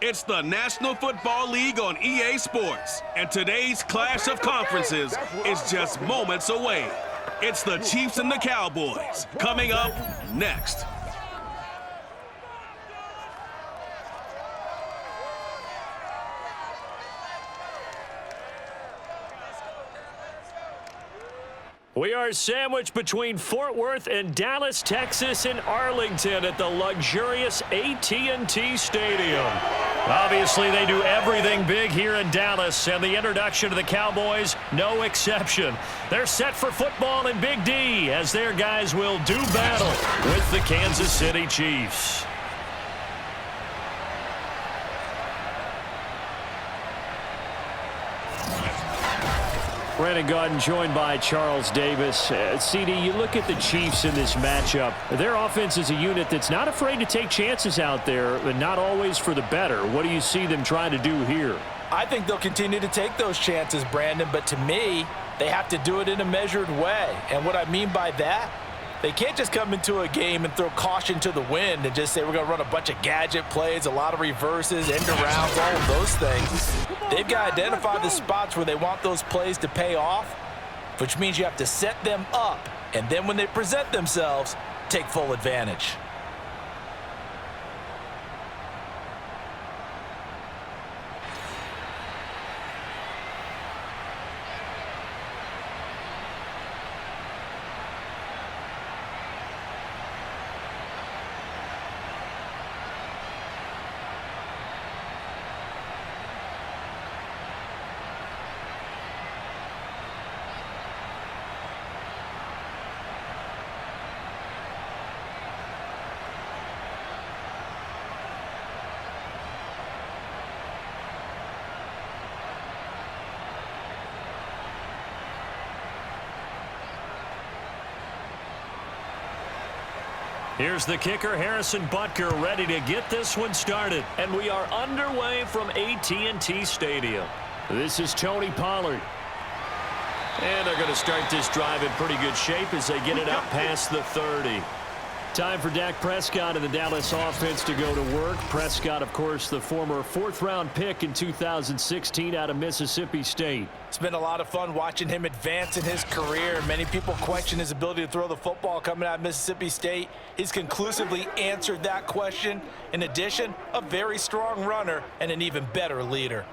It's the National Football League on EA Sports, and today's clash of conferences is just moments away. It's the Chiefs and the Cowboys, coming up next. We are sandwiched between Fort Worth and Dallas, Texas, and Arlington at the luxurious AT&T Stadium. Obviously, they do everything big here in Dallas, and the introduction to the Cowboys, no exception. They're set for football in Big D as their guys will do battle with the Kansas City Chiefs. Brandon Gaudin joined by Charles Davis. CD, you look at the Chiefs in this matchup. Their offense is a unit that's not afraid to take chances out there, but not always for the better. What do you see them trying to do here? I think they'll continue to take those chances, Brandon, but to me, they have to do it in a measured way. And what I mean by that, they can't just come into a game and throw caution to the wind and just say we're going to run a bunch of gadget plays, a lot of reverses, end arounds, all of those things. They've got to identify the spots where they want those plays to pay off, which means you have to set them up, and then when they present themselves, take full advantage. Here's the kicker, Harrison Butker, ready to get this one started. And we are underway from AT&T Stadium. This is Tony Pollard. And they're going to start this drive in pretty good shape as they get it out past the 30. Time for Dak Prescott and the Dallas offense to go to work. Prescott, of course, the former fourth-round pick in 2016 out of Mississippi State. It's been a lot of fun watching him advance in his career. Many people question his ability to throw the football coming out of Mississippi State. He's conclusively answered that question. In addition, a very strong runner and an even better leader.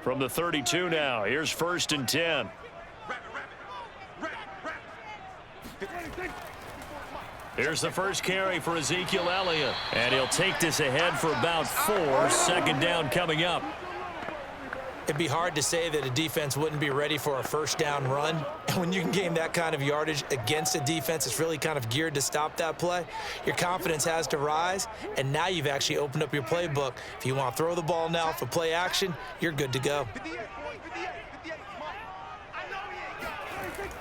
From the 32 now, here's 1st and 10. Here's the first carry for Ezekiel Elliott. And he'll take this ahead for about 4. 2nd down coming up. It'd be hard to say that a defense wouldn't be ready for a first down run. And when you can gain that kind of yardage against a defense that's really kind of geared to stop that play, your confidence has to rise. And now you've actually opened up your playbook. If you want to throw the ball now for play action, you're good to go.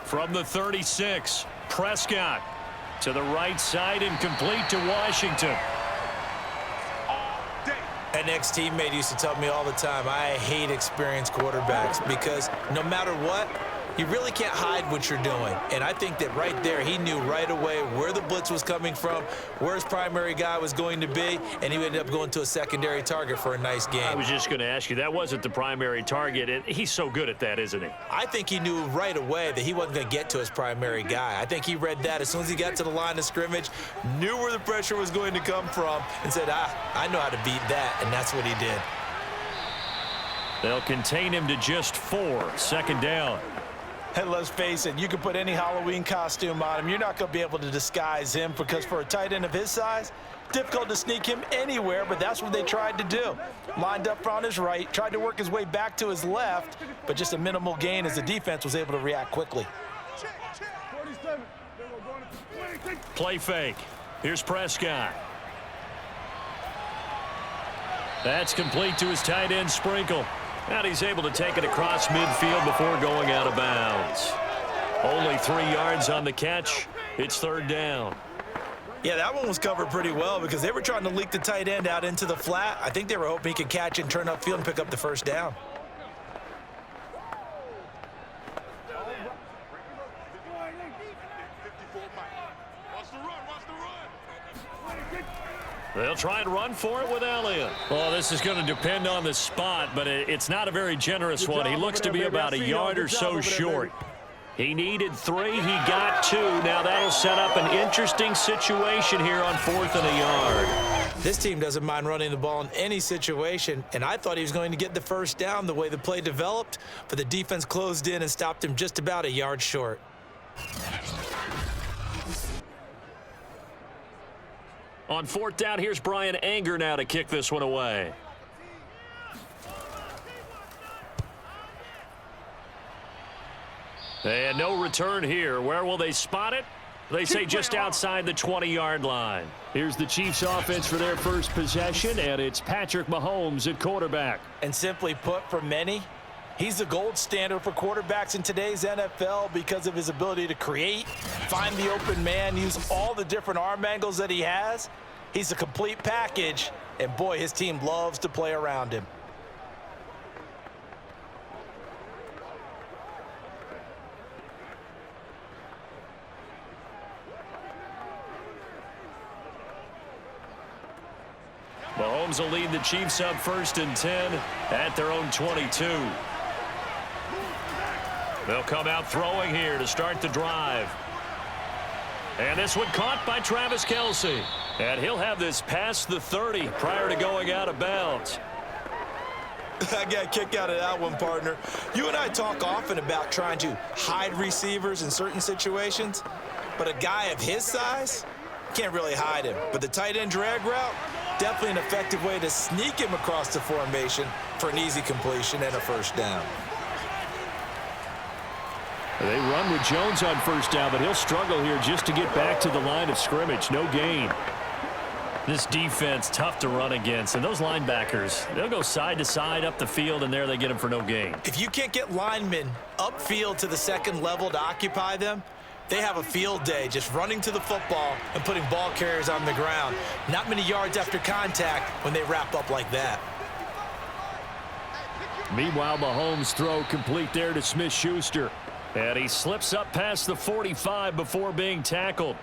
From the 36, Prescott to the right side and complete to Washington. An ex-teammate used to tell me all the time, I hate experienced quarterbacks because no matter what, you really can't hide what you're doing. And I think that right there, he knew right away where the blitz was coming from, where his primary guy was going to be, and he ended up going to a secondary target for a nice game. I was just going to ask you, that wasn't the primary target, and he's so good at that, isn't he? I think he knew right away that he wasn't going to get to his primary guy. I think he read that as soon as he got to the line of scrimmage, knew where the pressure was going to come from, and said, I know how to beat that, and that's what he did. They'll contain him to just 4. 2nd down. And let's face it, you can put any Halloween costume on him. You're not going to be able to disguise him because for a tight end of his size, difficult to sneak him anywhere, but that's what they tried to do. Lined up on his right, tried to work his way back to his left, but just a minimal gain as the defense was able to react quickly. Play fake. Here's Prescott. That's complete to his tight end, Sprinkle. And he's able to take it across midfield before going out of bounds. Only 3 yards on the catch. It's 3rd down. Yeah, that one was covered pretty well because they were trying to leak the tight end out into the flat. I think they were hoping he could catch it and turn upfield and pick up the 1st down. They'll try and run for it with Elliott. Well, this is going to depend on the spot, but it's not a very generous one. He looks to be about a yard or so short. He needed 3. He got 2. Now that'll set up an interesting situation here on 4th and a yard. This team doesn't mind running the ball in any situation, and I thought he was going to get the first down the way the play developed, but the defense closed in and stopped him just about a yard short. On 4th down, here's Brian Anger now to kick this one away. And no return here. Where will they spot it? They say just outside the 20-yard line. Here's the Chiefs offense for their first possession, and it's Patrick Mahomes at quarterback. And simply put, for many, he's the gold standard for quarterbacks in today's NFL because of his ability to create, find the open man, use all the different arm angles that he has. He's a complete package, and boy, his team loves to play around him. Mahomes will lead the Chiefs up 1st and 10 at their own 22. They'll come out throwing here to start the drive. And this one caught by Travis Kelce. And he'll have this past the 30 prior to going out of bounds. I got a kick out of that one, partner. You and I talk often about trying to hide receivers in certain situations, but a guy of his size can't really hide him. But the tight end drag route, definitely an effective way to sneak him across the formation for an easy completion and a first down. They run with Jones on 1st down, but he'll struggle here just to get back to the line of scrimmage. No gain. This defense, tough to run against. And those linebackers, they'll go side to side up the field, and there they get them for no gain. If you can't get linemen upfield to the second level to occupy them, they have a field day just running to the football and putting ball carriers on the ground. Not many yards after contact when they wrap up like that. Meanwhile, Mahomes' throw complete there to Smith-Schuster. And he slips up past the 45 before being tackled.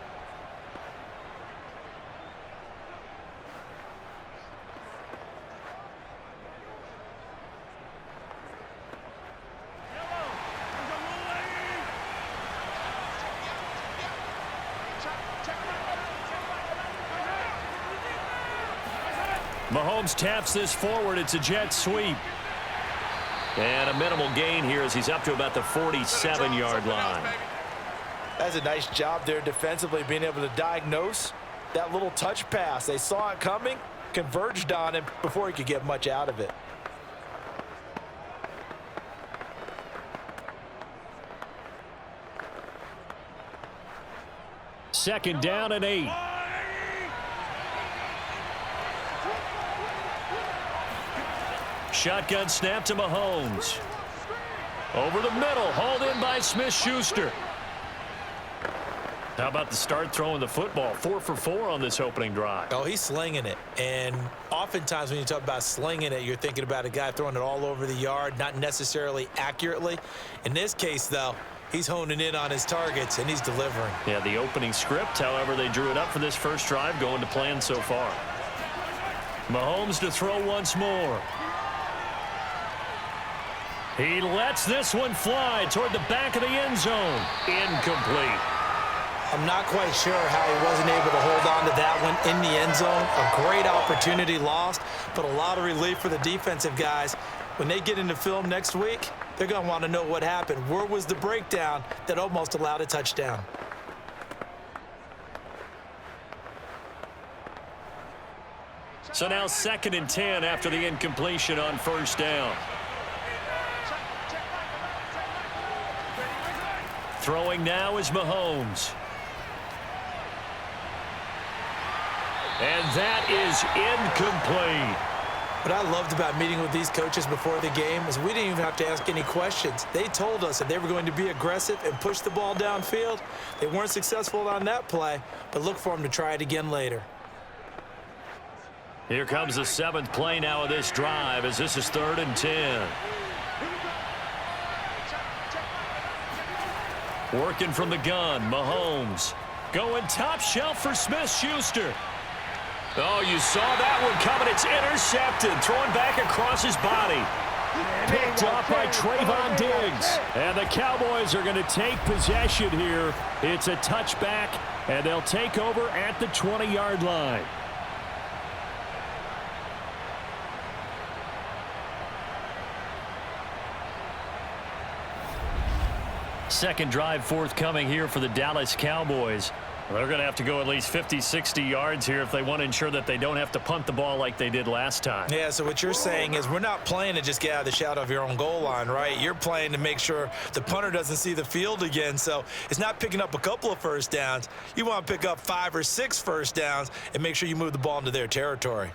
Mahomes taps this forward. It's a jet sweep. And a minimal gain here as he's up to about the 47-yard line. That's a nice job there defensively, being able to diagnose that little touch pass. They saw it coming, converged on him before he could get much out of it. Second down and 8. Shotgun snap to Mahomes. Over the middle, hauled in by Smith-Schuster. How about the start throwing the football? 4 for 4 on this opening drive. Oh, he's slinging it. And oftentimes when you talk about slinging it, you're thinking about a guy throwing it all over the yard, not necessarily accurately. In this case, though, he's honing in on his targets, and he's delivering. Yeah, the opening script, however, they drew it up for this first drive, going to plan so far. Mahomes to throw once more. He lets this one fly toward the back of the end zone. Incomplete. I'm not quite sure how he wasn't able to hold on to that one in the end zone. A great opportunity lost, but a lot of relief for the defensive guys. When they get into film next week, they're going to want to know what happened. Where was the breakdown that almost allowed a touchdown? So now 2nd and 10 after the incompletion on first down. Throwing now is Mahomes. And that is incomplete. What I loved about meeting with these coaches before the game is we didn't even have to ask any questions. They told us that they were going to be aggressive and push the ball downfield. They weren't successful on that play, but look for them to try it again later. Here comes the 7th play now of this drive as this is 3rd and 10. Working from the gun, Mahomes. Going top shelf for Smith-Schuster. Oh, you saw that one coming. It's intercepted. Throwing back across his body. Picked up by Trayvon Diggs. And the Cowboys are going to take possession here. It's a touchback, and they'll take over at the 20-yard line. Second drive forthcoming here for the Dallas Cowboys. They're going to have to go at least 50, 60 yards here if they want to ensure that they don't have to punt the ball like they did last time. Yeah, so what you're saying is we're not playing to just get out of the shadow of your own goal line, right? You're playing to make sure the punter doesn't see the field again. So it's not picking up a couple of first downs. You want to pick up 5 or 6 first downs and make sure you move the ball into their territory.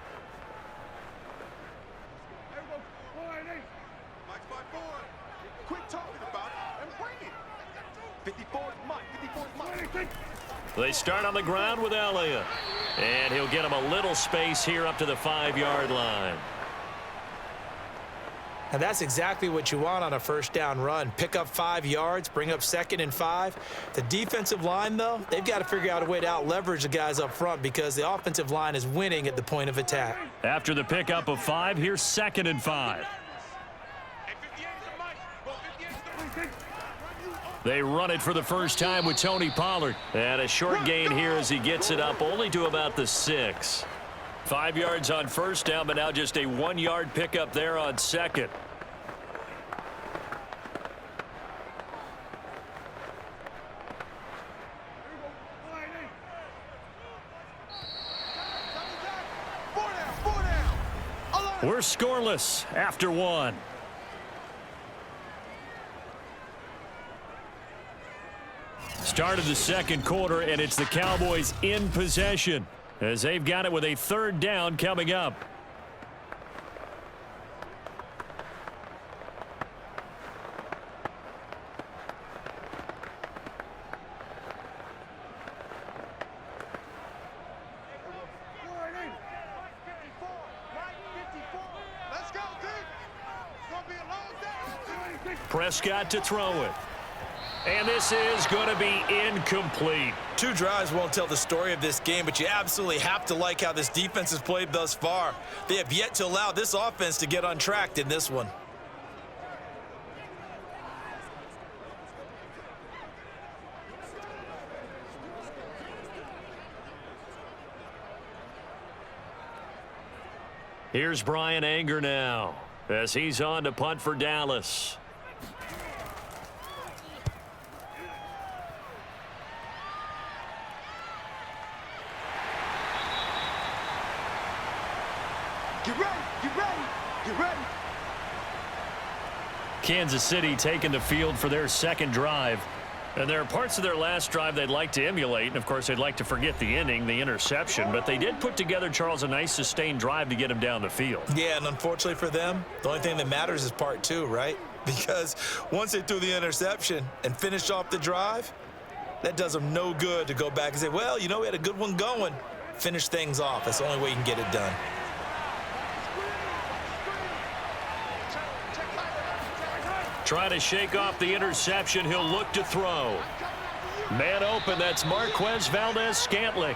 They start on the ground with Elliott. And he'll get him a little space here up to the 5-yard line. And that's exactly what you want on a first down run. Pick up 5 yards, bring up 2nd and 5. The defensive line, though, they've got to figure out a way to out-leverage the guys up front because the offensive line is winning at the point of attack. After the pickup of 5, here's 2nd and 5. They run it for the first time with Tony Pollard. And a short gain here as he gets it up only to about the 6. 5 yards on first down, but now just a 1-yard pickup there on second. We're scoreless after 1. Start of the second quarter, and it's the Cowboys in possession as they've got it with a 3rd down coming up. Prescott to throw it. And this is going to be incomplete. 2 drives won't tell the story of this game, but you absolutely have to like how this defense has played thus far. They have yet to allow this offense to get untracked in this one. Here's Brian Anger now as he's on to punt for Dallas. Get ready, get ready, get ready. Kansas City taking the field for their second drive. And there are parts of their last drive they'd like to emulate. And, of course, they'd like to forget the inning, the interception. But they did put together, Charles, a nice sustained drive to get him down the field. Yeah, and unfortunately for them, the only thing that matters is part 2, right? Because once they threw the interception and finished off the drive, that does them no good to go back and say, well, you know, we had a good one going. Finish things off. That's the only way you can get it done. Trying to shake off the interception. He'll look to throw. Man open. That's Marquez Valdez-Scantling.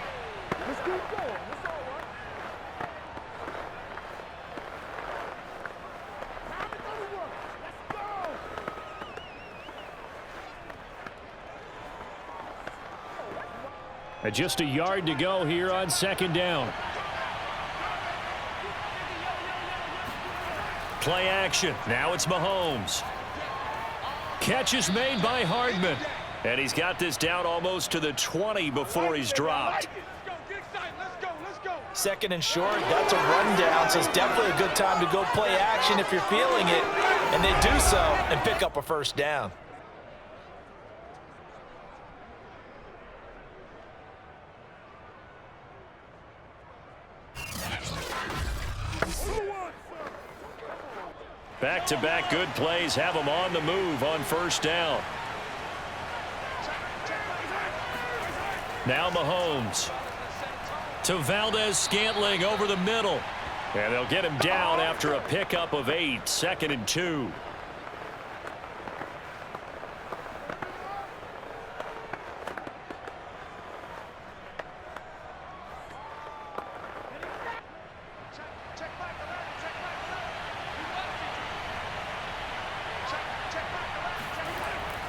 Just a yard to go here on second down. Play action. Now it's Mahomes. Catch is made by Hardman. And he's got this down almost to the 20 before he's dropped. 2nd and short, that's a rundown, so it's definitely a good time to go play action if you're feeling it. And they do so and pick up a first down. Back-to-back good plays have them on the move on first down. Now Mahomes to Valdez-Scantling over the middle. And they'll get him down after a pickup of 8, 2nd and 2.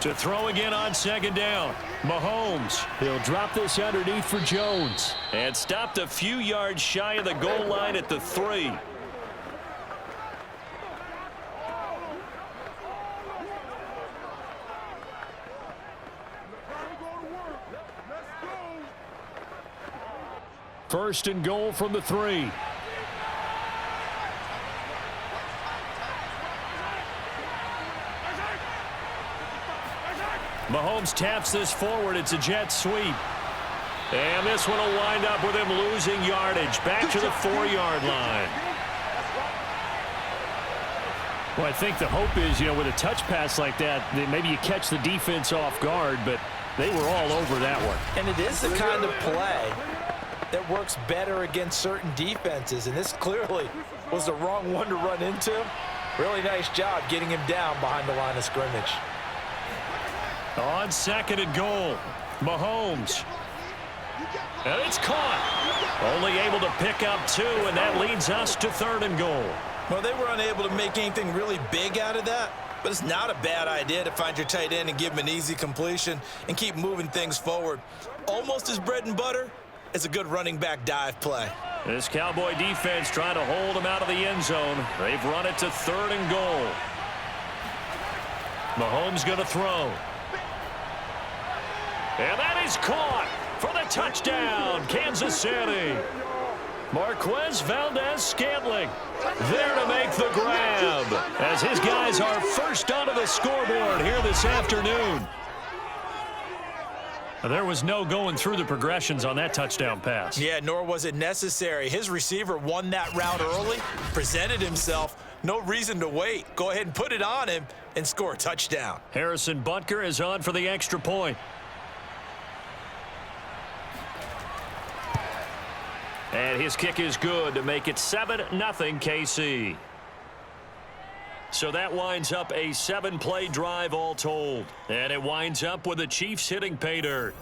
To throw again on second down. Mahomes. He'll drop this underneath for Jones. And stopped a few yards shy of the goal line at the 3. First and goal from the 3. Mahomes taps this forward. It's a jet sweep. And this one will wind up with him losing yardage. Back to the 4-yard line. Well, I think the hope is, with a touch pass like that maybe you catch the defense off guard, but they were all over that one. And it is the kind of play that works better against certain defenses, and this clearly was the wrong one to run into. Really nice job getting him down behind the line of scrimmage. On second and goal, Mahomes. And it's caught. Only able to pick up 2, and that leads us to third and goal. Well, they were unable to make anything really big out of that, but it's not a bad idea to find your tight end and give him an easy completion and keep moving things forward. Almost as bread and butter as a good running back dive play. This Cowboy defense trying to hold him out of the end zone. They've run it to third and goal. Mahomes going to throw. And that is caught for the touchdown, Kansas City. Marquez Valdez-Scantling there to make the grab as his guys are first onto the scoreboard here this afternoon. There was no going through the progressions on that touchdown pass. Yeah, nor was it necessary. His receiver won that route early, presented himself. No reason to wait. Go ahead and put it on him and score a touchdown. Harrison Butker is on for the extra point. And his kick is good to make it 7-0 KC. So that winds up a 7-play drive all told. And it winds up with the Chiefs hitting pay dirt.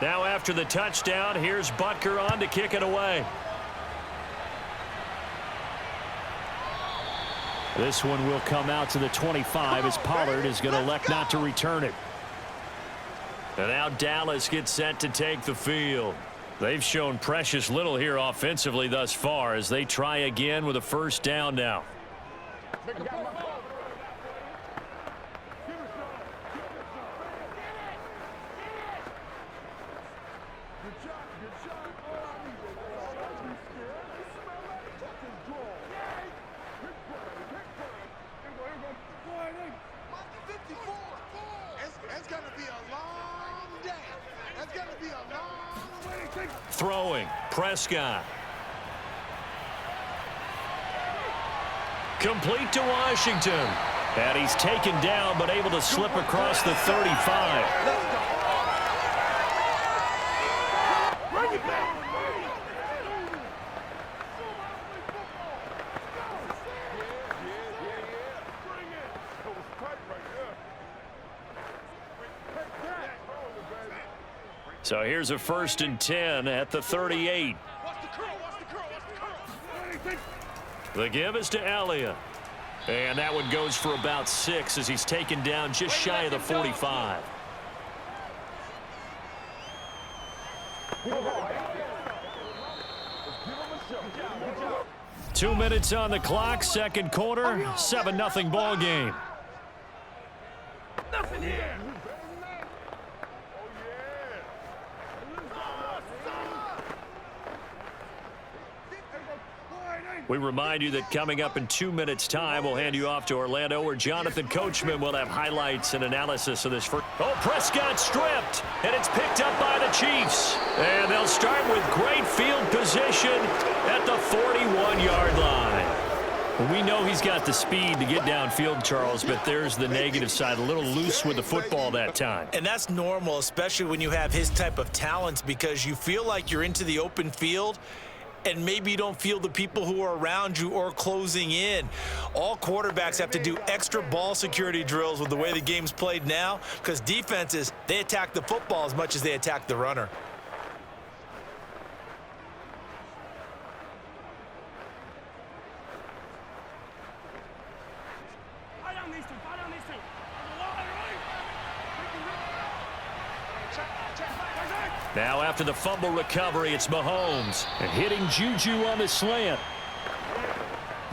Now after the touchdown, here's Butker on to kick it away. This one will come out to the 25 as Pollard is going to elect not to return it. And now Dallas gets set to take the field. They've shown precious little here offensively thus far as they try again with a first down now. Throwing, Prescott. Complete to Washington. And he's taken down but able to slip across the 35. Bring it back. So here's a 1st and 10 at the 38. The give is to Elliott. And that one goes for about 6 as he's taken down just shy of the 45. Two minutes on the clock, second quarter, 7-0 ball game. Nothing here. We remind you that coming up in 2 minutes' time, we'll hand you off to Orlando, where Jonathan Coachman will have highlights and analysis of this first. Oh, Prescott stripped, and it's picked up by the Chiefs. And they'll start with great field position at the 41-yard line. We know he's got the speed to get downfield, Charles, but there's the negative side. A little loose with the football that time. And that's normal, especially when you have his type of talents, because you feel like you're into the open field and maybe you don't feel the people who are around you or closing in. All quarterbacks have to do extra ball security drills with the way the game's played now, because defenses, they attack the football as much as they attack the runner. Now after the fumble recovery, it's Mahomes. And hitting Juju on the slant.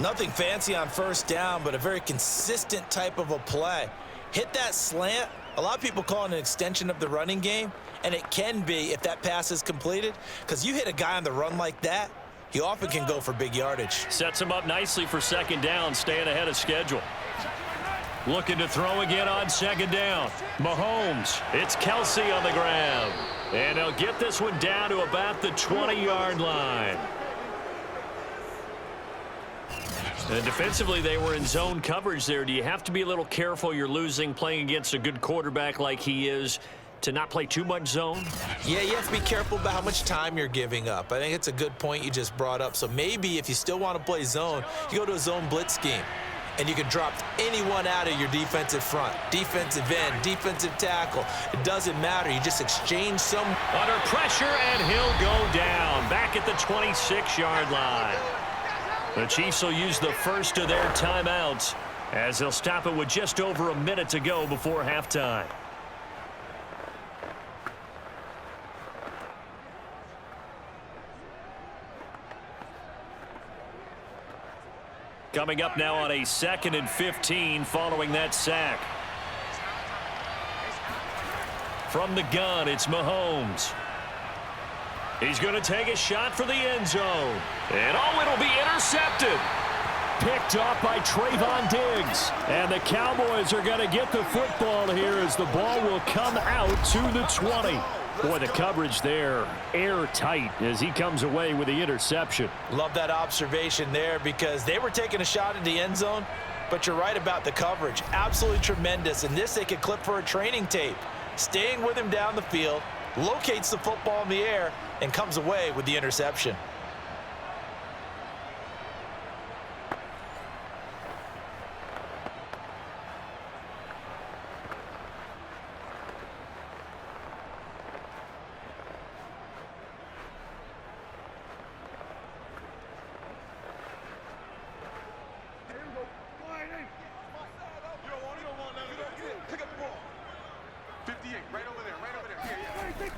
Nothing fancy on first down, but a very consistent type of a play. Hit that slant. A lot of people call it an extension of the running game, and it can be if that pass is completed, because you hit a guy on the run like that, he often can go for big yardage. Sets him up nicely for second down, staying ahead of schedule. Looking to throw again on second down. Mahomes. It's Kelsey on the ground. And they'll get this one down to about the 20-yard line. And defensively, they were in zone coverage there. Do you have to be a little careful you're losing playing against a good quarterback like he is to not play too much zone? Yeah, you have to be careful about how much time you're giving up. I think it's a good point you just brought up. So maybe if you still want to play zone, you go to a zone blitz scheme. And you can drop anyone out of your defensive front, defensive end, defensive tackle. It doesn't matter. You just exchange some. Under pressure, and he'll go down. Back at the 26-yard line. The Chiefs will use the first of their timeouts as they'll stop it with just over a minute to go before halftime. Coming up now on a 2nd and 15 following that sack. From the gun, it's Mahomes. He's going to take a shot for the end zone. And it'll be intercepted. Picked off by Trayvon Diggs. And the Cowboys are going to get the football here as the ball will come out to the 20. Boy, the coverage there, airtight as he comes away with the interception. Love that observation there, because they were taking a shot at the end zone, but you're right about the coverage. Absolutely tremendous. And this they could clip for a training tape. Staying with him down the field, locates the football in the air, and comes away with the interception.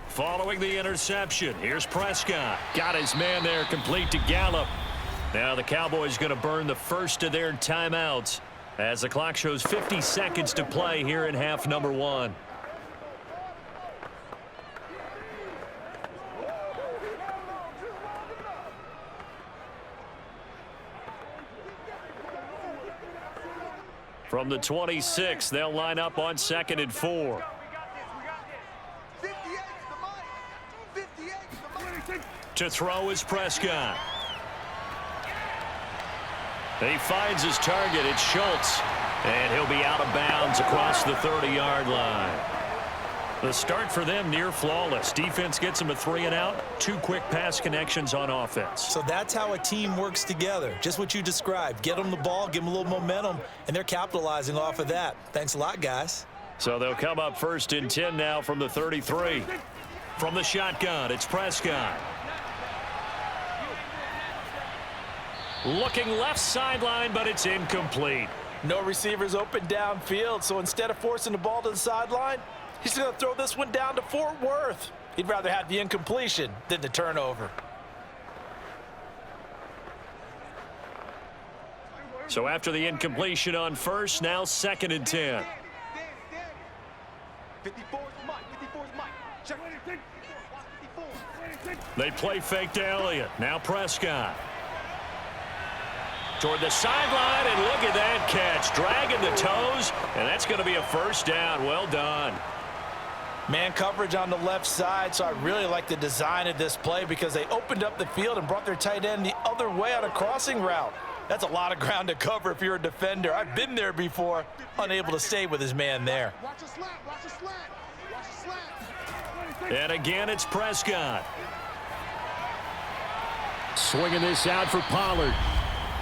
Following the interception, here's Prescott. Got his man there, complete to Gallup. Now the Cowboys going to burn the first of their timeouts as the clock shows 50 seconds to play here in half number 1. From the 26, they'll line up on 2nd and 4. To throw is Prescott. He finds his target. It's Schultz. And he'll be out of bounds across the 30-yard line. The start for them near flawless. Defense gets them a 3-and-out. 2 quick pass connections on offense. So that's how a team works together. Just what you described. Get them the ball, give them a little momentum, and they're capitalizing off of that. Thanks a lot, guys. So they'll come up 1st and 10 now from the 33. From the shotgun, it's Prescott. Looking left sideline, but it's incomplete. No receivers open downfield, so instead of forcing the ball to the sideline, he's going to throw this one down to Fort Worth. He'd rather have the incompletion than the turnover. So after the incompletion on first, now 2nd and 10. They play fake to Elliott. Now Prescott. Toward the sideline, and look at that catch. Dragging the toes, and that's going to be a first down. Well done. Man coverage on the left side, so I really like the design of this play because they opened up the field and brought their tight end the other way on a crossing route. That's a lot of ground to cover if you're a defender. I've been there before, unable to stay with his man there. Watch a slant, watch a slant, watch a slant. And again, it's Prescott. Swinging this out for Pollard.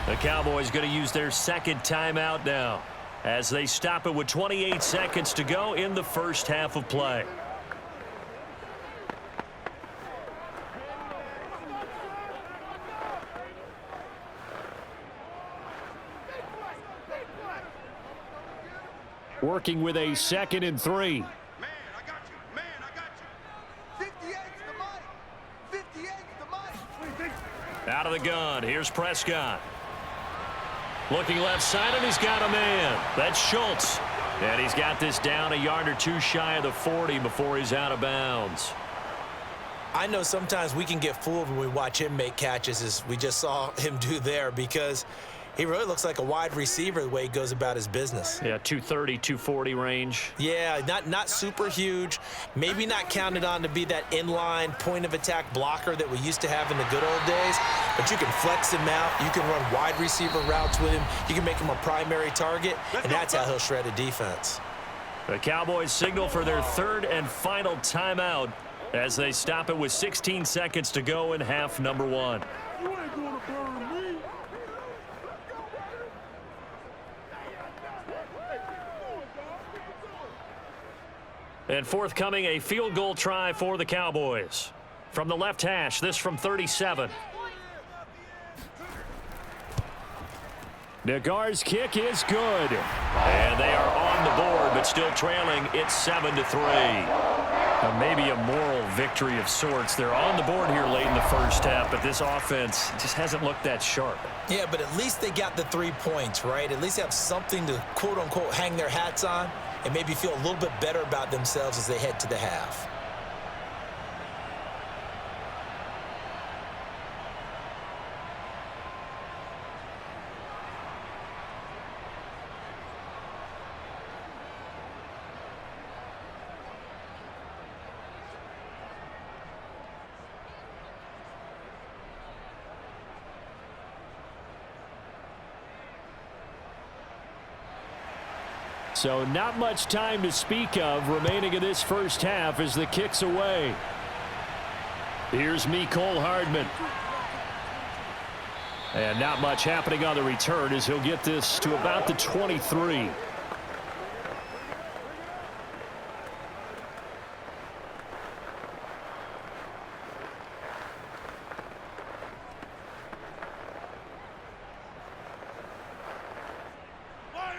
The Cowboys going to use their second timeout now as they stop it with 28 seconds to go in the first half of play. Working with a 2nd and 3. Man, I got you. Man, I got you. 58's the money. 58's the money. Out of the gun, here's Prescott. Looking left side, and he's got a man. That's Schultz. And he's got this down a yard or two shy of the 40 before he's out of bounds. I know sometimes we can get fooled when we watch him make catches, as we just saw him do there, because he really looks like a wide receiver the way he goes about his business. Yeah, 230, 240 range. Yeah, not super huge. Maybe not counted on to be that inline point-of-attack blocker that we used to have in the good old days. But you can flex him out. You can run wide receiver routes with him. You can make him a primary target, and that's how he'll shred a defense. The Cowboys signal for their third and final timeout as they stop it with 16 seconds to go in half number 1. You ain't gonna burn me. And forthcoming, a field goal try for the Cowboys. From the left hash, this from 37. Nagar's kick is good. And they are on the board, but still trailing. It's 7-3. Maybe a moral victory of sorts. They're on the board here late in the first half, but this offense just hasn't looked that sharp. Yeah, but at least they got the 3 points, right? At least they have something to, quote-unquote, hang their hats on and maybe feel a little bit better about themselves as they head to the half. So not much time to speak of remaining in this first half as the kick's away. Here's Mecole Hardman. And not much happening on the return as he'll get this to about the 23.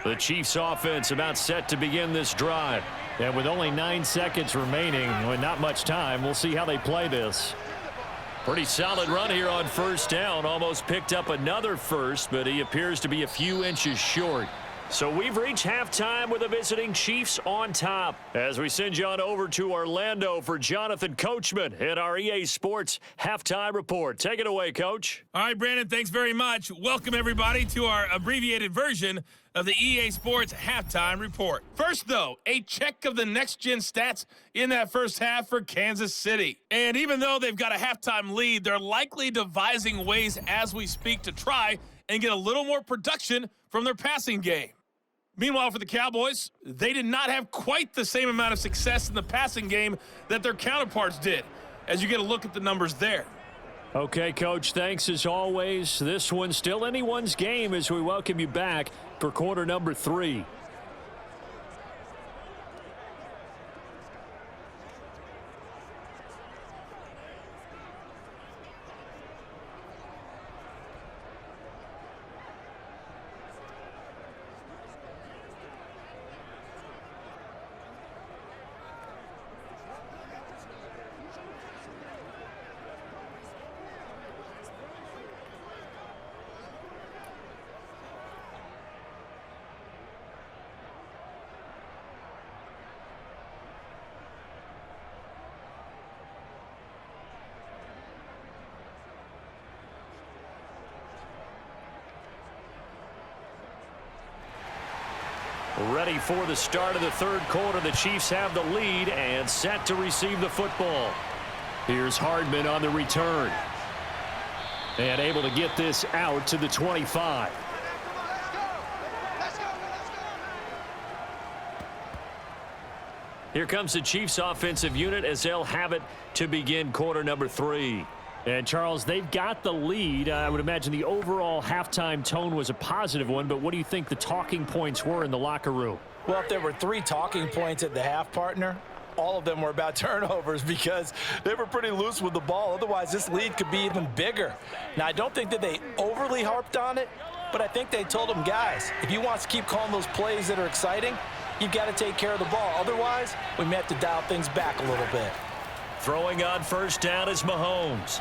The Chiefs offense about set to begin this drive. And with only 9 seconds remaining, with not much time, we'll see how they play this. Pretty solid run here on first down. Almost picked up another first, but he appears to be a few inches short. So we've reached halftime with the visiting Chiefs on top. As we send you on over to Orlando for Jonathan Coachman in our EA Sports Halftime Report. Take it away, Coach. All right, Brandon, thanks very much. Welcome, everybody, to our abbreviated version of the EA Sports Halftime Report. First, though, a check of the next-gen stats in that first half for Kansas City. And even though they've got a halftime lead, they're likely devising ways as we speak to try and get a little more production from their passing game. Meanwhile, for the Cowboys, they did not have quite the same amount of success in the passing game that their counterparts did, as you get a look at the numbers there. Okay, Coach, thanks as always. This one's still anyone's game as we welcome you back for quarter number 3. Ready for the start of the third quarter. The Chiefs have the lead and set to receive the football. Here's Hardman on the return. And able to get this out to the 25. Here comes the Chiefs offensive unit as they'll have it to begin quarter number 3. And, Charles, they've got the lead. I would imagine the overall halftime tone was a positive one, but what do you think the talking points were in the locker room? Well, if there were 3 talking points at the half, partner, all of them were about turnovers because they were pretty loose with the ball. Otherwise, this lead could be even bigger. Now, I don't think that they overly harped on it, but I think they told them, guys, if you want to keep calling those plays that are exciting, you've got to take care of the ball. Otherwise, we may have to dial things back a little bit. Throwing on first down is Mahomes.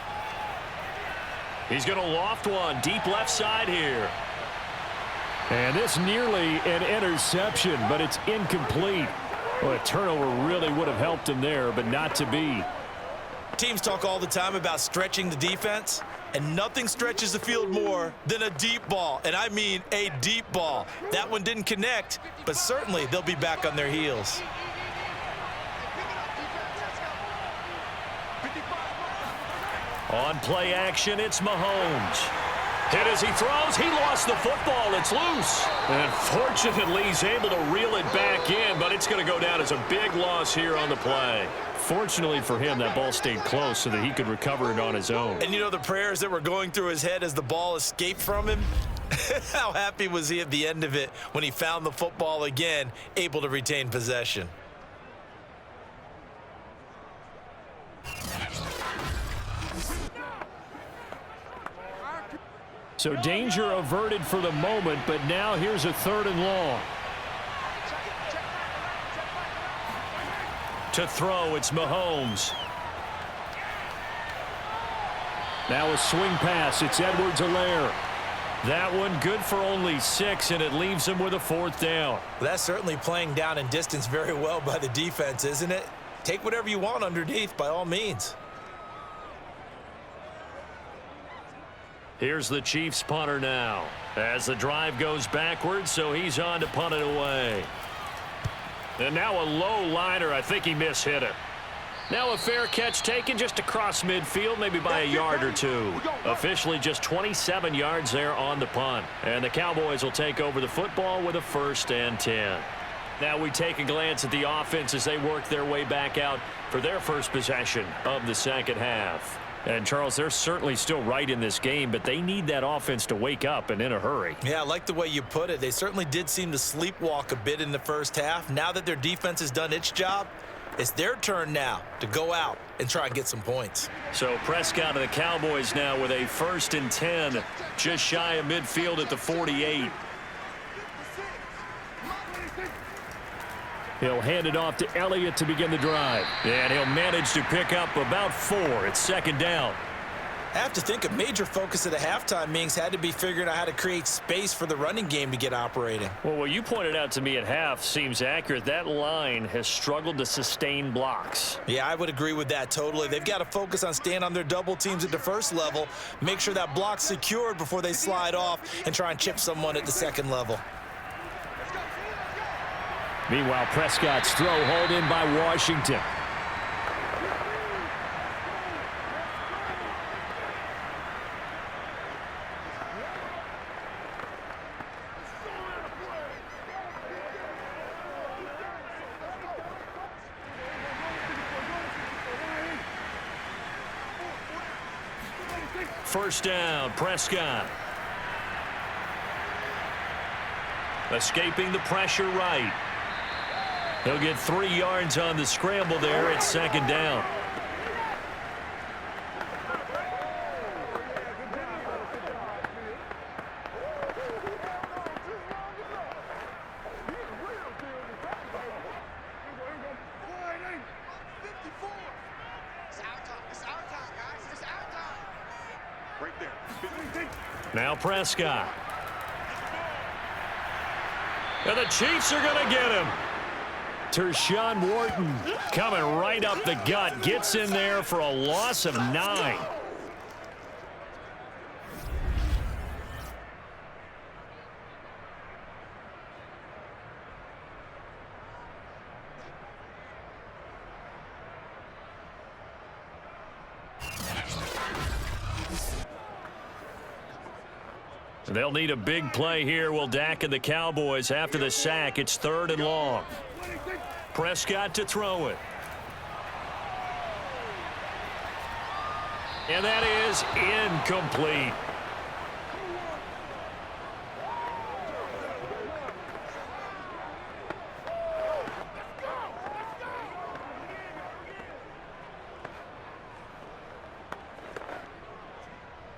He's going to loft one deep left side here. And this nearly an interception, but it's incomplete. Well, a turnover really would have helped him there, but not to be. Teams talk all the time about stretching the defense, and nothing stretches the field more than a deep ball, and I mean a deep ball. That one didn't connect, but certainly they'll be back on their heels. On play action, it's Mahomes. Hit as he throws. He lost the football. It's loose. And fortunately, he's able to reel it back in, but it's going to go down as a big loss here on the play. Fortunately for him, that ball stayed close so that he could recover it on his own. And you know the prayers that were going through his head as the ball escaped from him? How happy was he at the end of it when he found the football again, able to retain possession? So danger averted for the moment, but now here's a 3rd and long. To throw, it's Mahomes. Now a swing pass, it's Edwards-Helaire. That one good for only 6, and it leaves him with a 4th down. That's certainly playing down in distance very well by the defense, isn't it? Take whatever you want underneath, by all means. Here's the Chiefs punter now as the drive goes backwards, so he's on to punt it away. And now a low liner. I think he mishit it. Now a fair catch taken just across midfield, maybe by a yard or 2. Officially just 27 yards there on the punt. And the Cowboys will take over the football with a 1st and 10. Now we take a glance at the offense as they work their way back out for their first possession of the second half. And, Charles, they're certainly still right in this game, but they need that offense to wake up and in a hurry. Yeah, I like the way you put it. They certainly did seem to sleepwalk a bit in the first half. Now that their defense has done its job, it's their turn now to go out and try and get some points. So Prescott and the Cowboys now with a 1st and 10, just shy of midfield at the 48. He'll hand it off to Elliott to begin the drive. And he'll manage to pick up about 4. It's 2nd down. I have to think a major focus of the halftime meetings had to be figuring out how to create space for the running game to get operating. Well, what you pointed out to me at half seems accurate. That line has struggled to sustain blocks. Yeah, I would agree with that totally. They've got to focus on staying on their double teams at the first level, make sure that block's secured before they slide off and try and chip someone at the second level. Meanwhile, Prescott's throw hauled in by Washington. First down, Prescott. Escaping the pressure right. He'll get 3 yards on the scramble there. It's 2nd down. Now Prescott. And the Chiefs are going to get him. Tershawn Wharton coming right up the gut. Gets in there for a loss of 9. They'll need a big play here. Will Dak and the Cowboys after the sack. It's 3rd and long. Prescott to throw it. And that is incomplete.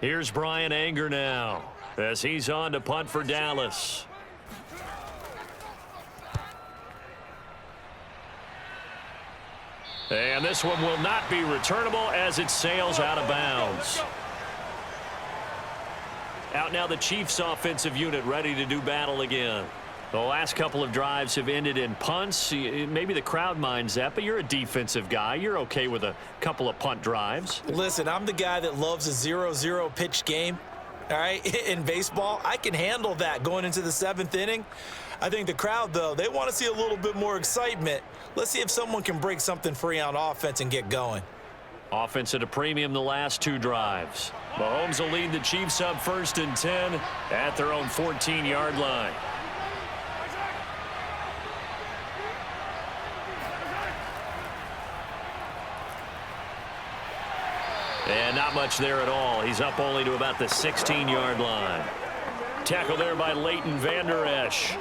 Here's Brian Anger now as he's on to punt for Dallas. And this one will not be returnable as it sails out of bounds. Out now the Chiefs offensive unit ready to do battle again. The last couple of drives have ended in punts. Maybe the crowd minds that, but you're a defensive guy. You're okay with a couple of punt drives. Listen, I'm the guy that loves a 0-0 pitch game. All right, in baseball, I can handle that going into the 7th inning. I think the crowd, though, they want to see a little bit more excitement. Let's see if someone can break something free on offense and get going. Offense at a premium the last 2 drives. Mahomes will lead the Chiefs up 1st and 10 at their own 14-yard line. And not much there at all. He's up only to about the 16-yard line. Tackle there by Leighton Vander Esch.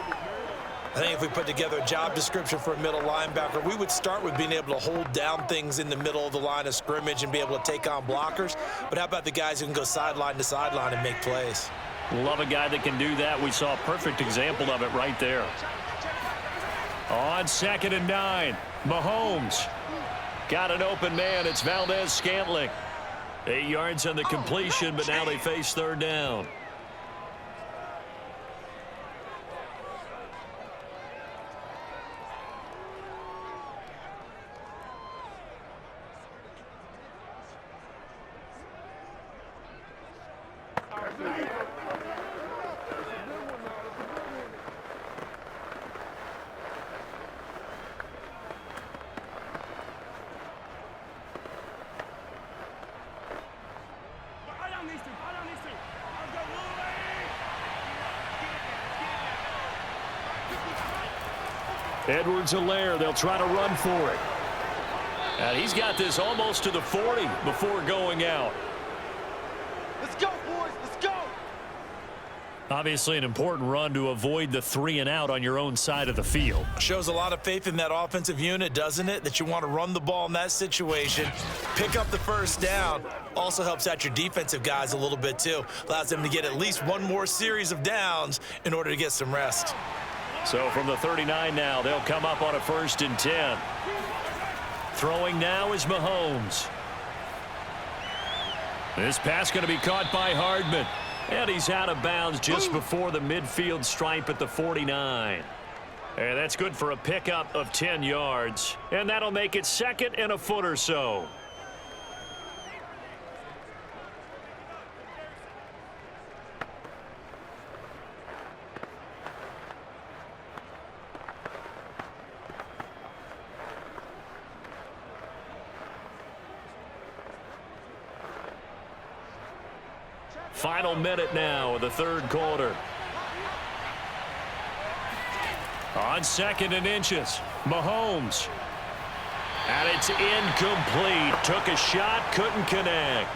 I think if we put together a job description for a middle linebacker, we would start with being able to hold down things in the middle of the line of scrimmage and be able to take on blockers. But how about the guys who can go sideline to sideline and make plays? Love a guy that can do that. We saw a perfect example of it right there. On 2nd and 9, Mahomes got an open man. It's Valdez-Scantling. 8 yards on the completion, but now they face 3rd down. Edwards-Helaire, they'll try to run for it. And he's got this almost to the 40 before going out. Let's go, boys. Let's go. Obviously an important run to avoid the 3 and out on your own side of the field. Shows a lot of faith in that offensive unit, doesn't it? That you want to run the ball in that situation, pick up the 1st down. Also helps out your defensive guys a little bit too. Allows them to get at least one more series of downs in order to get some rest. So from the 39 now, they'll come up on a 1st and 10. Throwing now is Mahomes. This pass going to be caught by Hardman. And he's out of bounds just before the midfield stripe at the 49. And that's good for a pickup of 10 yards. And that'll make it 2nd and a foot or so. Final minute now of the 3rd quarter. On 2nd and inches, Mahomes. And it's incomplete. Took a shot, couldn't connect.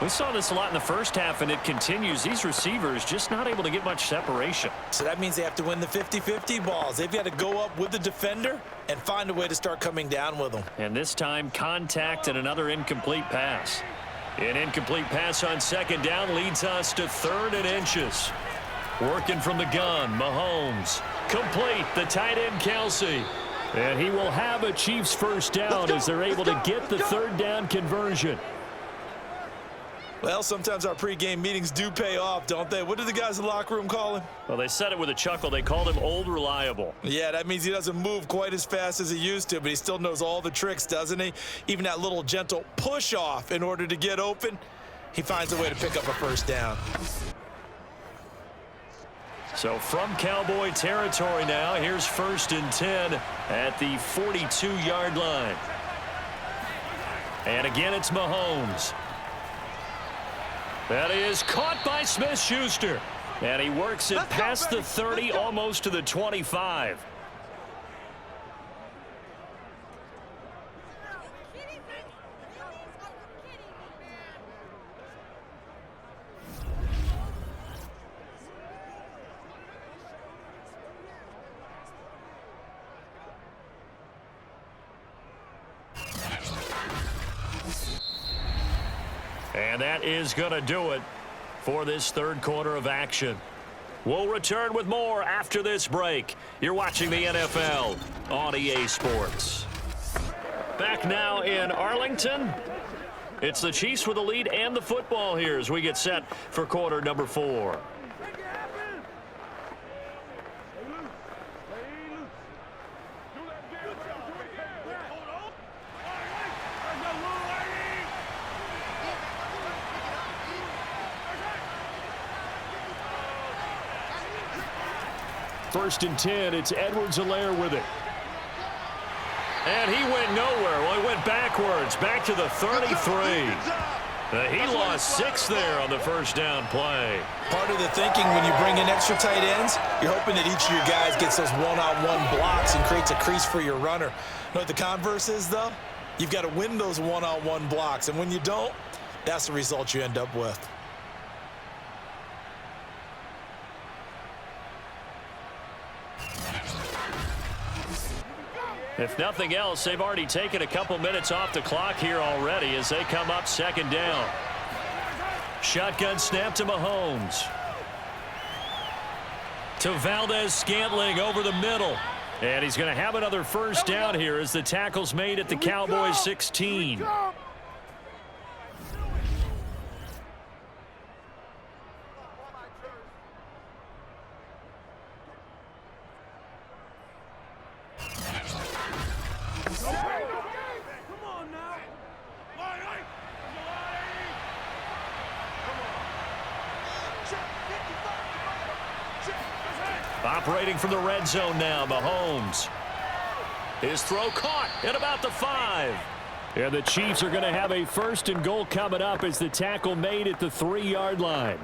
We saw this a lot in the first half, and it continues. These receivers just not able to get much separation. So that means they have to win the 50-50 balls. They've got to go up with the defender and find a way to start coming down with them. And this time, contact and another incomplete pass. An incomplete pass on 2nd down leads us to 3rd and inches. Working from the gun, Mahomes. Complete, the tight end, Kelsey. And he will have a Chiefs 1st down as they're able to get the 3rd down conversion. Well, sometimes our pregame meetings do pay off, don't they? What do the guys in the locker room call him? Well, they said it with a chuckle. They called him Old Reliable. Yeah, that means he doesn't move quite as fast as he used to, but he still knows all the tricks, doesn't he? Even that little gentle push-off in order to get open, he finds a way to pick up a 1st down. So from Cowboy territory now, here's 1st and 10 at the 42-yard line. And again, it's Mahomes. That is caught by Smith-Schuster. And he works it past the 30, almost to the 25. And that is going to do it for this third quarter of action. We'll return with more after this break. You're watching the NFL on EA Sports. Back now in Arlington. It's the Chiefs with the lead and the football here as we get set for quarter number 4. First and 10, it's Edwards-Helaire with it. And he went nowhere. Well, he went backwards, back to the 33. He lost 6 there on the first down play. Part of the thinking when you bring in extra tight ends, you're hoping that each of your guys gets those one-on-one blocks and creates a crease for your runner. You know what the converse is, though? You've got to win those one-on-one blocks, and when you don't, that's the result you end up with. If nothing else, they've already taken a couple minutes off the clock here already as they come up second down. Shotgun snap to Mahomes. To Valdez-Scantling over the middle. And he's going to have another first down here as the tackle's made at the Cowboys 16. Operating from the red zone now, Mahomes. His throw caught at about the 5. And the Chiefs are going to have a first and goal coming up as the tackle made at the 3-yard line.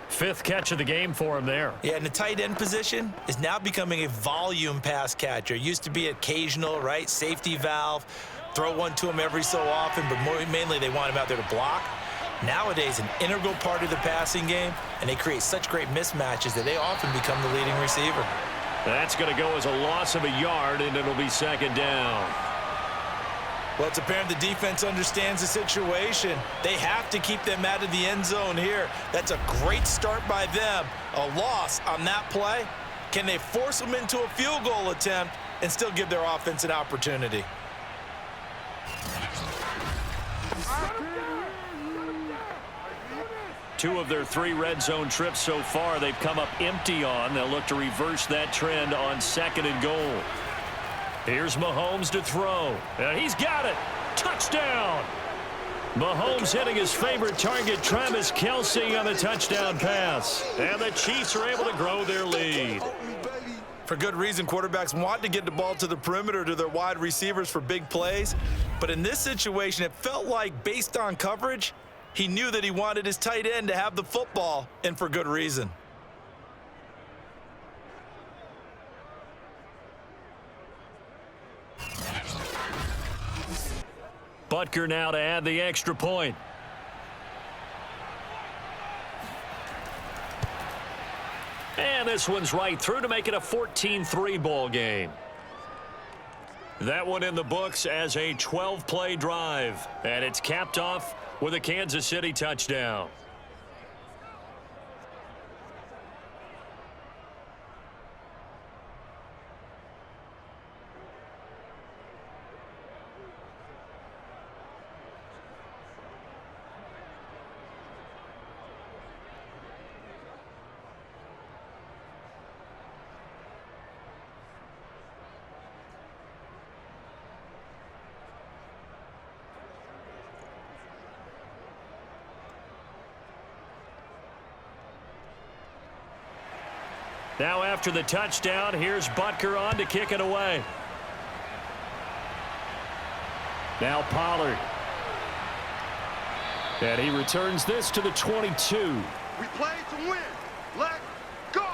5th catch of the game for him there. Yeah, and the tight end position is now becoming a volume pass catcher. It used to be occasional, right? Safety valve. Throw one to him every so often, but mainly they want him out there to block. Nowadays, an integral part of the passing game, and they create such great mismatches that they often become the leading receiver. That's going to go as a loss of a yard, and it'll be second down. Well, it's apparent the defense understands the situation. They have to keep them out of the end zone here. That's a great start by them. A loss on that play. Can they force them into a field goal attempt and still give their offense an opportunity? Two of their 3 red zone trips so far they've come up empty on. They'll look to reverse that trend on second and goal. Here's Mahomes to throw. And he's got it. Touchdown. Mahomes hitting his favorite target, Travis Kelce, on the touchdown pass. And the Chiefs are able to grow their lead. For good reason, quarterbacks want to get the ball to the perimeter to their wide receivers for big plays. But in this situation, it felt like based on coverage, he knew that he wanted his tight end to have the football, and for good reason. Butker now to add the extra point. And this one's right through to make it a 14-3 ball game. That one in the books as a 12-play drive. And it's capped off with a Kansas City touchdown. Now after the touchdown, here's Butker on to kick it away. Now Pollard. And he returns this to the 22. We play to win. Let go.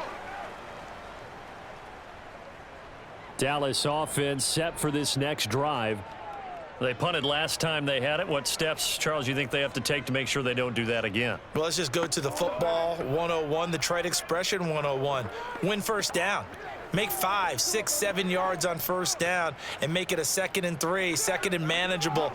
Dallas offense set for this next drive. They punted last time they had it. What steps, Charles, you think they have to take to make sure they don't do that again? Well, let's just go to the football 101, the trite expression 101. Win first down. Make 5, 6, 7 yards on first down and make it a 2nd and 3, 2nd and manageable.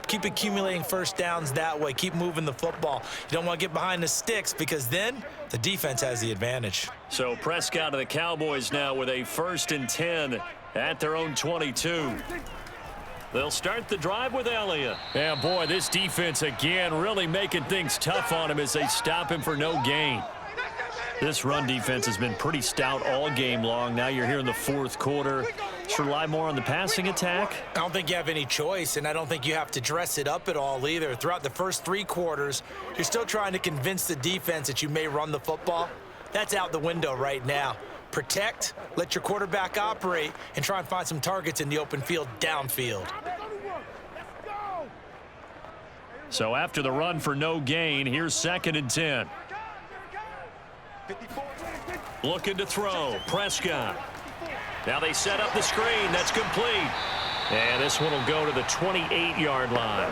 Keep accumulating first downs that way. Keep moving the football. You don't want to get behind the sticks because then the defense has the advantage. So Prescott and the Cowboys now with a 1st and 10 at their own 22. They'll start the drive with Elliott. Yeah, boy, this defense again really making things tough on him as they stop him for no gain. This run defense has been pretty stout all game long. Now you're here in the 4th quarter. Should rely more on the passing attack? I don't think you have any choice, and I don't think you have to dress it up at all either. Throughout the first 3 quarters, you're still trying to convince the defense that you may run the football. That's out the window right now. Protect, let your quarterback operate, and try and find some targets in the open field downfield. So after the run for no gain, here's 2nd and 10. Looking to throw. Prescott. Now they set up the screen. That's complete. And this one will go to the 28-yard line.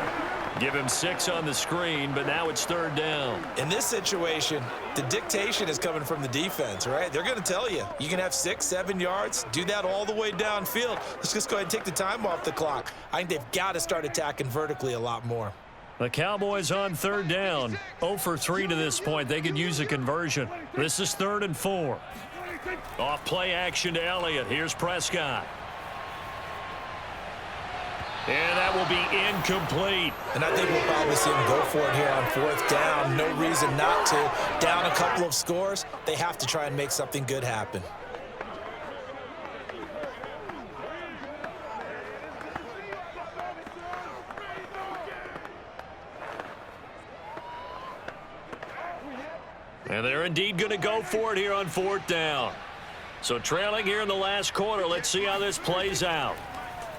Give him 6 on the screen, but now it's 3rd down. In this situation, the dictation is coming from the defense, right? They're going to tell you, you can have 6, 7 yards, do that all the way downfield. Let's just go ahead and take the time off the clock. I think they've got to start attacking vertically a lot more. The Cowboys on 3rd down. 0 for 3 to this point. They could use a conversion. This is 3rd and 4. Off play action to Elliott. Here's Prescott. And that will be incomplete. And I think we'll probably see him go for it here on 4th down. No reason not to. Down a couple of scores, they have to try and make something good happen. And they're indeed going to go for it here on 4th down. So trailing here in the last quarter. Let's see how this plays out.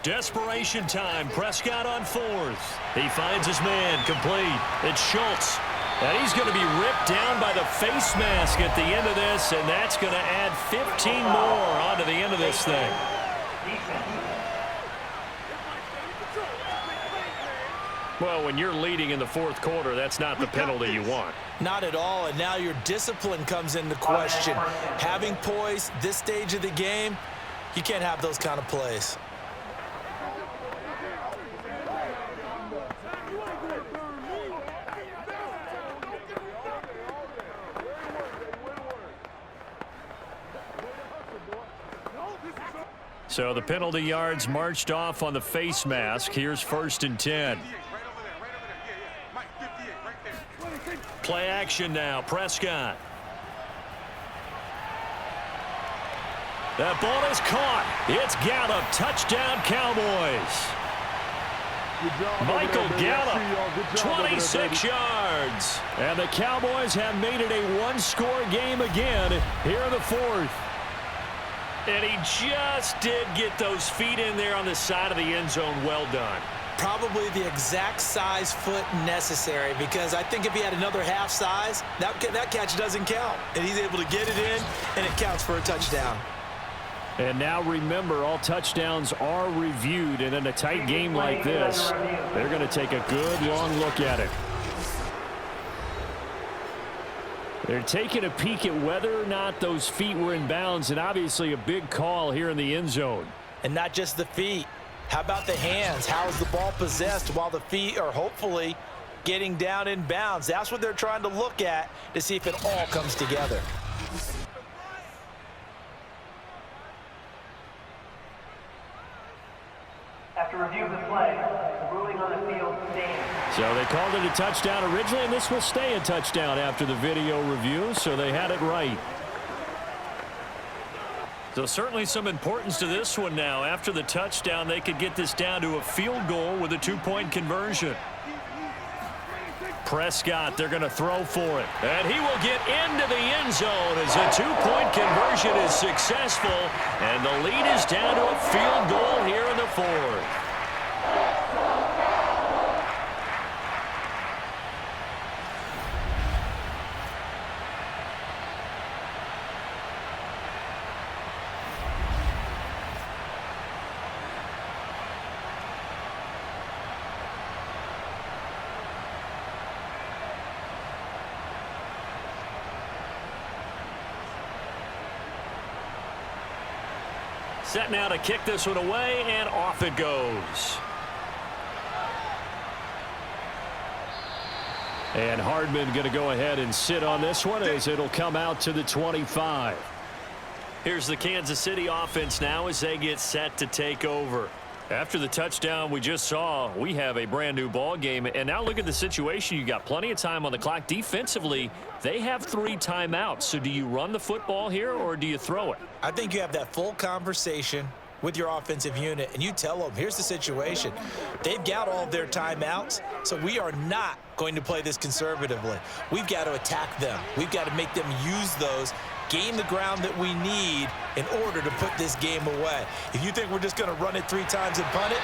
Desperation time. Prescott on 4th. He finds his man. Complete. It's Schultz. And he's going to be ripped down by the face mask at the end of this, and that's going to add 15 more onto the end of this thing. Well, when you're leading in the 4th quarter, that's not the penalty you want. Not at all, and now your discipline comes into question. Having poise this stage of the game, you can't have those kind of plays. So the penalty yards marched off on the face mask. Here's 1st and 10. Play action now. Prescott. That ball is caught. It's Gallup. Touchdown, Cowboys. Michael Gallup, 26 yards. And the Cowboys have made it a 1-score game again here in the 4th. And he just did get those feet in there on the side of the end zone. Well done. Probably the exact size foot necessary, because I think if he had another half size, that catch doesn't count. And he's able to get it in, and it counts for a touchdown. And now remember, all touchdowns are reviewed, and in a tight game like this, they're going to take a good long look at it. They're taking a peek at whether or not those feet were in bounds, and obviously a big call here in the end zone. And not just the feet. How about the hands? How is the ball possessed while the feet are hopefully getting down in bounds? That's what they're trying to look at to see if it all comes together. After review of the play, the ruling on the field stands. So they called it a touchdown originally, and this will stay a touchdown after the video review, so they had it right. So certainly some importance to this one now. After the touchdown, they could get this down to a field goal with a 2-point conversion. Prescott, they're going to throw for it. And he will get into the end zone as a 2-point conversion is successful. And the lead is down to a field goal here in the 4th. Set now to kick this one away, and off it goes. And Hardman going to go ahead and sit on this one as it'll come out to the 25. Here's the Kansas City offense now as they get set to take over. After the touchdown we just saw, we have a brand new ball game. And now look at the situation. You got plenty of time on the clock. Defensively, they have 3 timeouts. So do you run the football here or do you throw it? I think you have that full conversation with your offensive unit, and you tell them, here's the situation. They've got all of their timeouts, so we are not going to play this conservatively. We've got to attack them. We've got to make them use those, gain the ground that we need in order to put this game away. If you think we're just going to run it 3 times and punt it,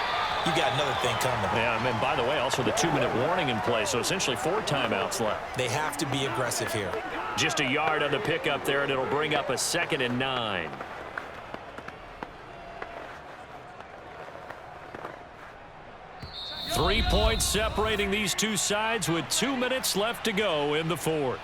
you got another thing coming. Yeah, and by the way, also the 2-minute warning in play, so essentially 4 timeouts left. They have to be aggressive here. Just a yard on the pickup there, and it'll bring up a 2nd and 9. Three points separating these two sides with 2 minutes left to go in the 4th.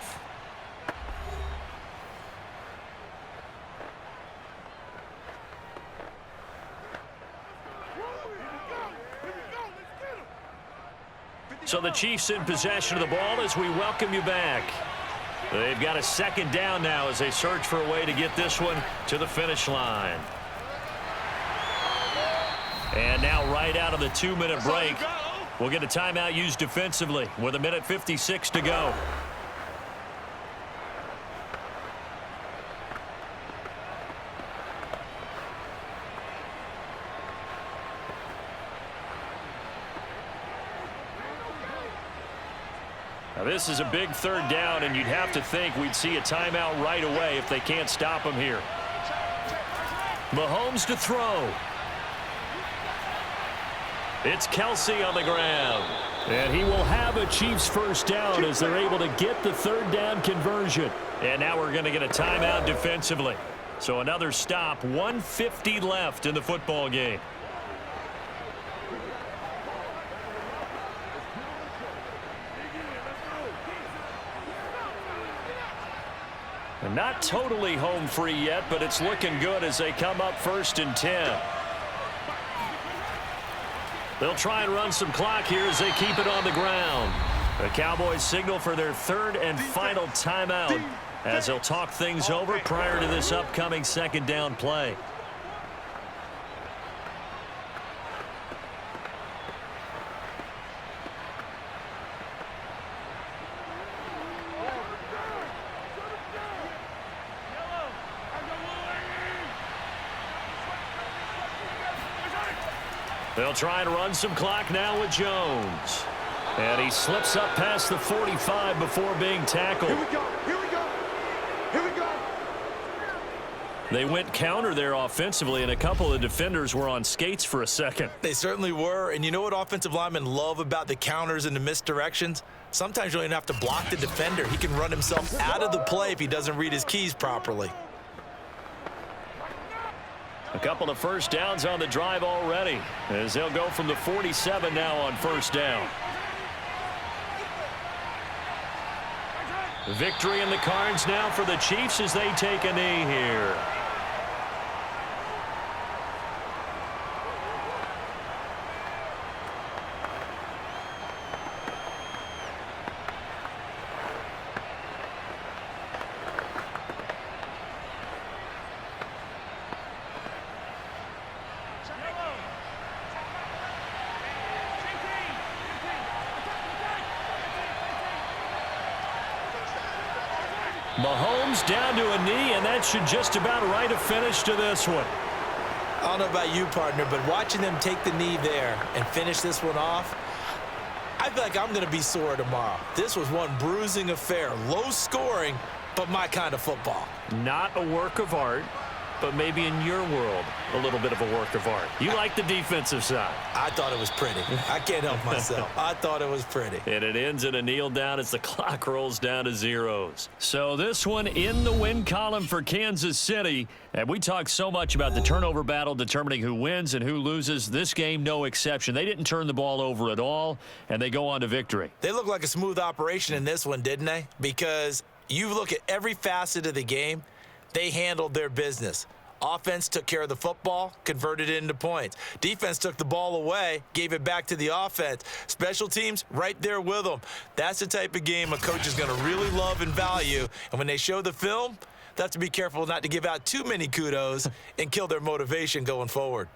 So the Chiefs in possession of the ball as we welcome you back. They've got a 2nd down now as they search for a way to get this one to the finish line. And now right out of the 2-minute break, we'll get a timeout used defensively with 1:56 to go. Now this is a big 3rd down, and you'd have to think we'd see a timeout right away if they can't stop him here. Mahomes to throw. It's Kelsey on the ground. And he will have a Chiefs 1st down as they're able to get the 3rd down conversion. And now we're going to get a timeout defensively. So another stop, 1:50 left in the football game. And not totally home free yet, but it's looking good as they come up 1st and 10. They'll try and run some clock here as they keep it on the ground. The Cowboys signal for their 3rd and final timeout as they'll talk things over prior to this upcoming 2nd down play. They'll try and run some clock now with Jones. And he slips up past the 45 before being tackled. Here we go. Here we go. Here we go. They went counter there offensively, and a couple of defenders were on skates for a second. They certainly were, and you know what offensive linemen love about the counters and the misdirections? Sometimes you don't even have to block the defender. He can run himself out of the play if he doesn't read his keys properly. A couple of 1st downs on the drive already as they'll go from the 47 now on 1st down. Victory in the cards now for the Chiefs as they take a knee here. Mahomes down to a knee, and that should just about write a finish to this one. I don't know about you, partner, but watching them take the knee there and finish this one off, I feel like I'm going to be sore tomorrow. This was one bruising affair. Low scoring, but my kind of football. Not a work of art, but maybe in your world, a little bit of a work of art. You like the defensive side. I thought it was pretty. I can't help myself. I thought it was pretty. And it ends in a kneel down as the clock rolls down to zeros. So this one in the win column for Kansas City. And we talk so much about the turnover battle determining who wins and who loses. This game, no exception. They didn't turn the ball over at all, and they go on to victory. They look like a smooth operation in this one, didn't they? Because you look at every facet of the game, they handled their business. Offense took care of the football, converted it into points. Defense took the ball away, gave it back to the offense. Special teams, right there with them. That's the type of game a coach is going to really love and value. And when they show the film, they have to be careful not to give out too many kudos and kill their motivation going forward.